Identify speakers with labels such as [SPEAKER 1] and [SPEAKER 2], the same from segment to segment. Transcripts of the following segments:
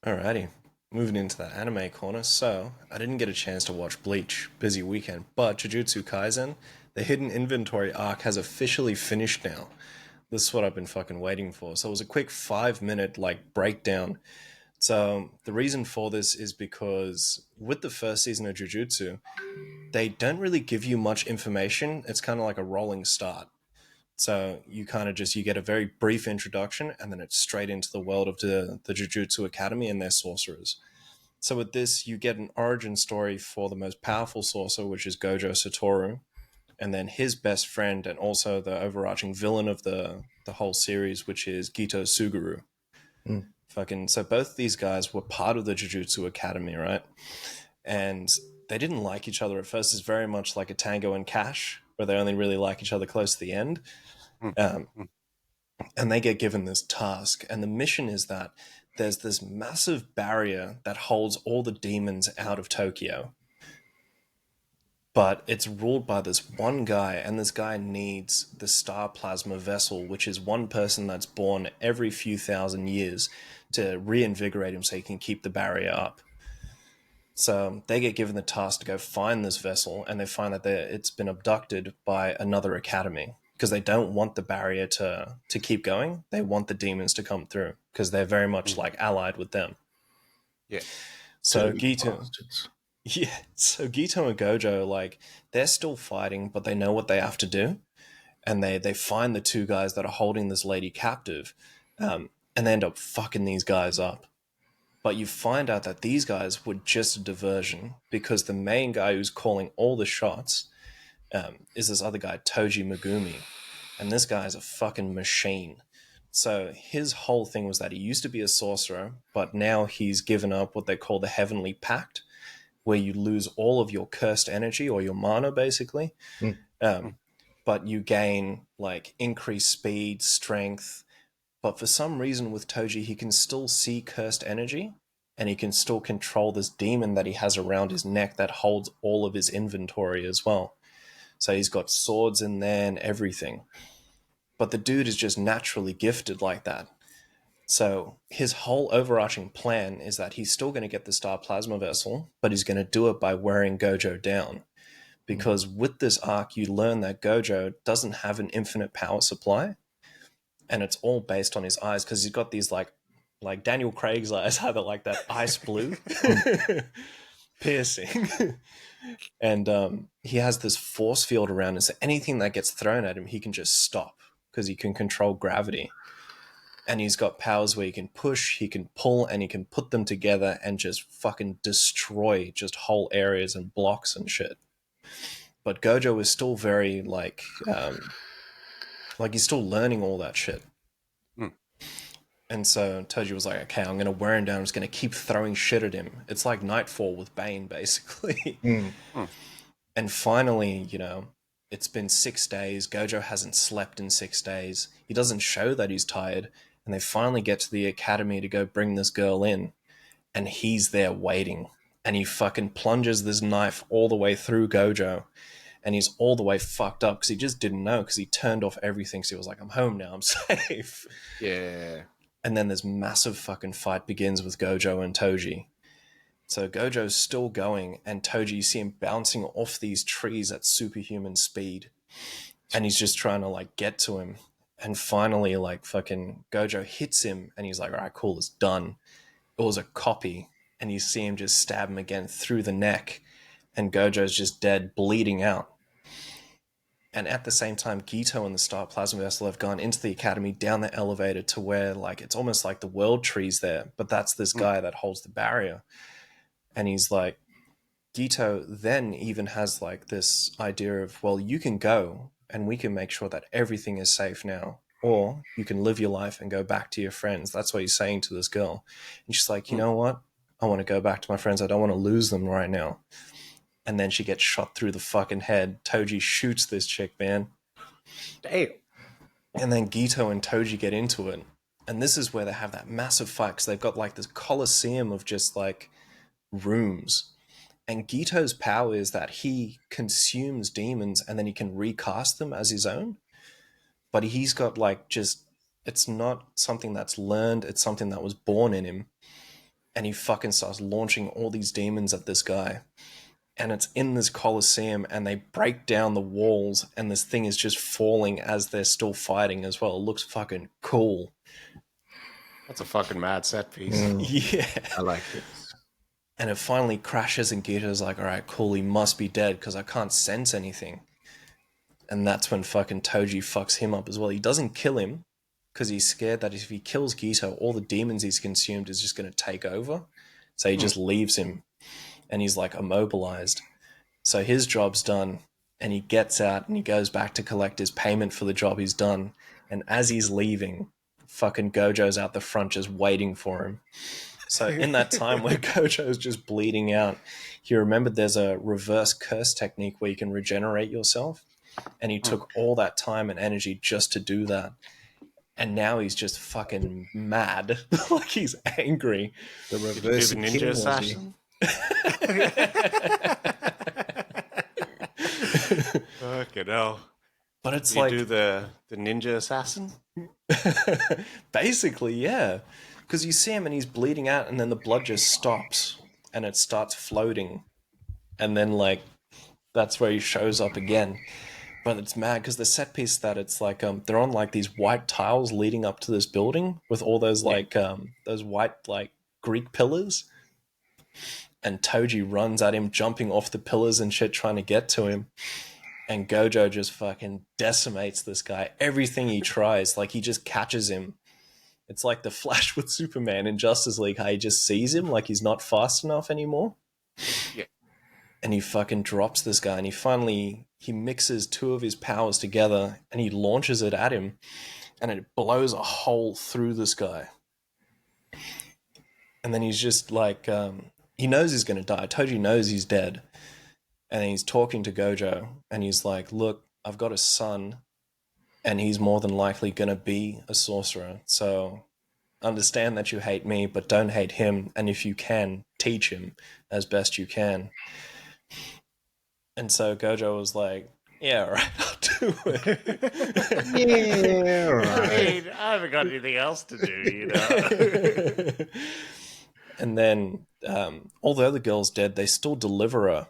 [SPEAKER 1] Alrighty, moving into the anime corner. So, I didn't get a chance to watch Bleach, busy weekend, but Jujutsu Kaisen, the hidden inventory arc has officially finished now. This is what I've been fucking waiting for. So, it was a quick 5 minute like breakdown. So, the reason for this is because with the first season of Jujutsu, they don't really give you much information. It's kind of like a rolling start. So you kind of just you get a very brief introduction, and then it's straight into the world of the Jujutsu Academy and their sorcerers. So with this, you get an origin story for the most powerful sorcerer, which is Gojo Satoru, and then his best friend and also the overarching villain of the whole series, which is Gito Suguru.
[SPEAKER 2] Mm.
[SPEAKER 1] Fucking so both these guys were part of the Jujutsu Academy, right? And they didn't like each other at first. It's very much like a Tango and Cash, where they only really like each other close to the end.
[SPEAKER 3] Mm.
[SPEAKER 1] Um,
[SPEAKER 3] Mm.
[SPEAKER 1] and they get given this task, and the mission is that there's this massive barrier that holds all the demons out of Tokyo, but it's ruled by this one guy, and this guy needs the star plasma vessel, which is one person that's born every few thousand years to reinvigorate him so he can keep the barrier up. So they get given the task to go find this vessel, and they find that it's been abducted by another academy because they don't want the barrier to keep going. They want the demons to come through because they're very much like allied with them.
[SPEAKER 3] Yeah.
[SPEAKER 1] So
[SPEAKER 2] Dirty
[SPEAKER 1] Gito,
[SPEAKER 2] bastards.
[SPEAKER 1] yeah. So Gito and Gojo, like they're still fighting, but they know what they have to do, and they find the two guys that are holding this lady captive, and they end up fucking these guys up. But you find out that these guys were just a diversion because the main guy who's calling all the shots is this other guy, Toji Megumi. And this guy is a fucking machine. So his whole thing was that he used to be a sorcerer, but now he's given up what they call the Heavenly Pact, where you lose all of your cursed energy or your mana, basically.
[SPEAKER 2] Mm.
[SPEAKER 1] Um, but you gain like increased speed, strength, but for some reason with Toji, he can still see cursed energy, and he can still control this demon that he has around his neck that holds all of his inventory as well. So he's got swords in there and everything. But the dude is just naturally gifted like that. So his whole overarching plan is that he's still going to get the Star Plasma Vessel, but he's going to do it by wearing Gojo down. Because with this arc, you learn that Gojo doesn't have an infinite power supply, and it's all based on his eyes because he's got these like Daniel Craig's eyes, either like that ice blue, piercing, and he has this force field around him. So anything that gets thrown at him, he can just stop because he can control gravity. And he's got powers where he can push, he can pull, and he can put them together and just fucking destroy just whole areas and blocks and shit. But Gojo is still very like he's still learning all that shit.
[SPEAKER 3] Mm.
[SPEAKER 1] And so Toji was like, okay, I'm going to wear him down. I'm just going to keep throwing shit at him. It's like Nightfall with Bane, basically.
[SPEAKER 2] Mm.
[SPEAKER 1] And finally, it's been 6 days. Gojo hasn't slept in 6 days. He doesn't show that he's tired. And they finally get to the academy to go bring this girl in. And he's there waiting. And he fucking plunges this knife all the way through Gojo. And he's all the way fucked up because he just didn't know because he turned off everything. So he was like, I'm home now. I'm safe.
[SPEAKER 3] Yeah.
[SPEAKER 1] And then this massive fucking fight begins with Gojo and Toji. So Gojo's still going, and Toji, you see him bouncing off these trees at superhuman speed. And he's just trying to like get to him. And finally, like fucking Gojo hits him, and he's like, all right, cool, it's done. It was a copy. And you see him just stab him again through the neck. And Gojo's just dead, bleeding out. And at the same time, Gito and the Star Plasma Vessel have gone into the academy down the elevator to where like it's almost like the world tree's there, but that's this guy that holds the barrier. And he's like, Gito then even has like this idea of, well, you can go and we can make sure that everything is safe now. Or you can live your life and go back to your friends. That's what he's saying to this girl. And she's like, you know what? I want to go back to my friends. I don't want to lose them right now. And then she gets shot through the fucking head. Toji shoots this chick, man.
[SPEAKER 3] Damn.
[SPEAKER 1] And then Gito and Toji get into it. And this is where they have that massive fight because they've got like this coliseum of just like rooms. And Gito's power is that he consumes demons and then he can recast them as his own. But he's got like just It's not something that's learned. It's something that was born in him. And he fucking starts launching all these demons at this guy. And it's in this coliseum, and they break down the walls, and this thing is just falling as they're still fighting as well. It looks fucking cool.
[SPEAKER 3] That's a fucking mad set piece.
[SPEAKER 1] Yeah.
[SPEAKER 3] I like it.
[SPEAKER 1] And it finally crashes, and Gito's like, all right, cool, he must be dead because I can't sense anything. And that's when fucking Toji fucks him up as well. He doesn't kill him because he's scared that if he kills Gito, all the demons he's consumed is just going to take over. So he just leaves him, and he's like immobilized. So his job's done, and he gets out and he goes back to collect his payment for the job he's done. And as he's leaving, fucking Gojo's out the front just waiting for him. So in that time where Gojo's just bleeding out, he remembered there's a reverse curse technique where you can regenerate yourself. And he took all that time and energy just to do that. And now he's just fucking mad. Like he's angry.
[SPEAKER 3] The reverse ninja assassin. Fucking hell.
[SPEAKER 1] But it's
[SPEAKER 3] you
[SPEAKER 1] like...
[SPEAKER 3] do the ninja assassin?
[SPEAKER 1] Basically, yeah. Because you see him and he's bleeding out, and then the blood just stops and it starts floating. And then, like, that's where he shows up again. But it's mad because the set piece that it's like, they're on like these white tiles leading up to this building with all those like, those white like Greek pillars. And Toji runs at him, jumping off the pillars and shit, trying to get to him. And Gojo just fucking decimates this guy. Everything he tries, like he just catches him. It's like the Flash with Superman in Justice League, how he just sees him like he's not fast enough anymore.
[SPEAKER 3] Yeah.
[SPEAKER 1] And he fucking drops this guy, and he mixes two of his powers together and he launches it at him, and it blows a hole through this guy. And then he's just like, he knows he's going to die. Toji knows he's dead. And he's talking to Gojo, and he's like, look, I've got a son, and he's more than likely going to be a sorcerer. So understand that you hate me, but don't hate him. And if you can, teach him as best you can. And so Gojo was like, yeah, all right, I'll do it.
[SPEAKER 3] Yeah, right. I mean, I haven't got anything else to do, you know.
[SPEAKER 1] And then all the other girls dead, they still deliver her.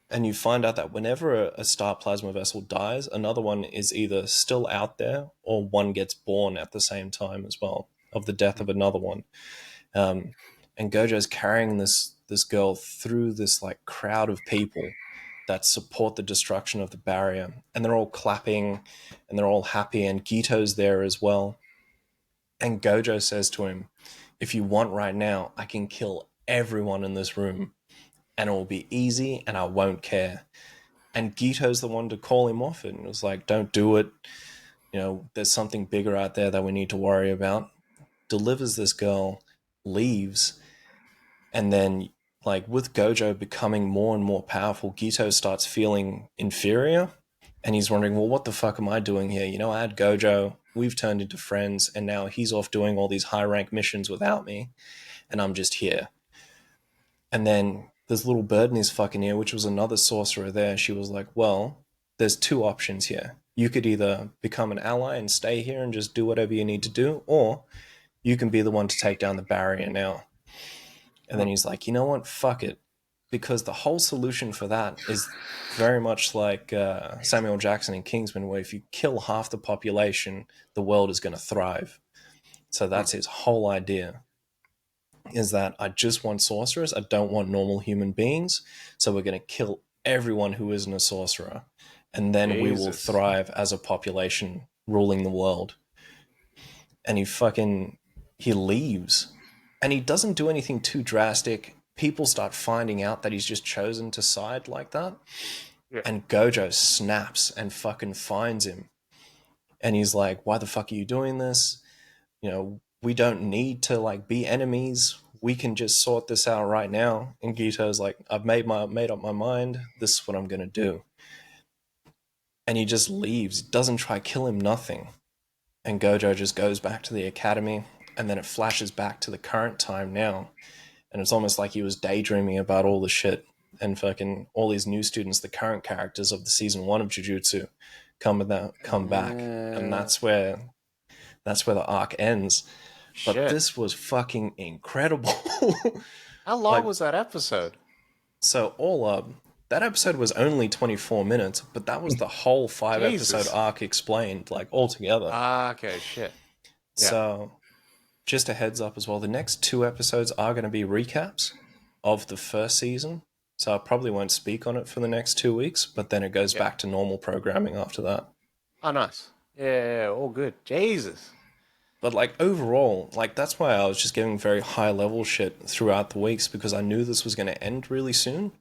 [SPEAKER 1] And you find out that whenever a star plasma vessel dies, another one is either still out there or one gets born at the same time as well, of the death of another one. And Gojo's carrying this girl through this like crowd of people that support the destruction of the barrier. And they're all clapping and they're all happy, and Gito's there as well. And Gojo says to him, if you want right now, I can kill everyone in this room. And it will be easy, and I won't care. And Gito's the one to call him off it. And it was like, don't do it. You know, there's something bigger out there that we need to worry about. Delivers this girl, leaves. And then, like, with Gojo becoming more and more powerful, Gito starts feeling inferior. And he's wondering, well, what the fuck am I doing here? You know, I had Gojo, we've turned into friends, and now he's off doing all these high-rank missions without me. And I'm just here. And then this little bird in his fucking ear, which was another sorcerer there, she was like, well, there's two options here. You could either become an ally and stay here and just do whatever you need to do, or you can be the one to take down the barrier now. And then he's like, you know what? Fuck it. Because the whole solution for that is very much like Samuel Jackson in Kingsman, where if you kill half the population, the world is going to thrive. So that's his whole idea. Is that I just want sorcerers, I don't want normal human beings, so we're going to kill everyone who isn't a sorcerer, and then we will thrive as a population ruling the world. And he leaves, and he doesn't do anything too drastic. People start finding out that he's just chosen to side like that, and Gojo snaps and fucking finds him, and he's like, why the fuck are you doing this? You know, we don't need to like be enemies. We can just sort this out right now. And Gito's like, I've made up my mind. This is what I'm gonna do. And he just leaves. Doesn't try to kill him, nothing. And Gojo just goes back to the academy, and then it flashes back to the current time now. And it's almost like he was daydreaming about all the shit. And fucking all these new students, the current characters of the season 1 of Jujutsu, come back. And that's where That's where the arc ends. But
[SPEAKER 3] Shit.
[SPEAKER 1] this was fucking incredible.
[SPEAKER 3] How long
[SPEAKER 1] like-
[SPEAKER 3] was that episode?
[SPEAKER 1] So all up, that episode was only 24 minutes, but that was the whole 5-episode
[SPEAKER 3] Jesus.
[SPEAKER 1] arc explained, like, all together.
[SPEAKER 3] Ah, okay, shit. Yeah.
[SPEAKER 1] So, just a heads up as well, the next 2 episodes are going to be recaps of the first season. So I probably won't speak on it for the next 2 weeks, but then it goes back to normal programming after that.
[SPEAKER 3] Oh, nice. Yeah, all good. Jesus.
[SPEAKER 1] But like overall, like that's why I was just giving very high level shit throughout the weeks, because I knew this was going to end really soon.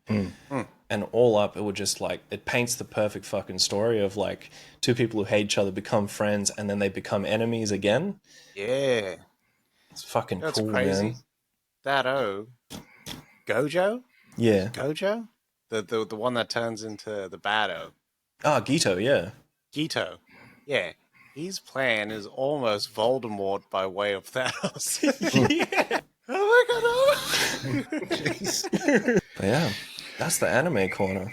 [SPEAKER 1] And all up, it would just like, it paints the perfect fucking story of like 2 people who hate each other become friends and then they become enemies again.
[SPEAKER 3] Yeah.
[SPEAKER 1] It's fucking
[SPEAKER 3] That's
[SPEAKER 1] cool,
[SPEAKER 3] crazy.
[SPEAKER 1] man.
[SPEAKER 3] That Gojo?
[SPEAKER 1] Yeah.
[SPEAKER 3] Gojo? The one that turns into the bad
[SPEAKER 1] Ah, Gito, yeah.
[SPEAKER 3] Gito. Yeah. His plan is almost Voldemort by way of Thanos. Yeah. Oh my god,
[SPEAKER 1] But yeah, that's the anime corner.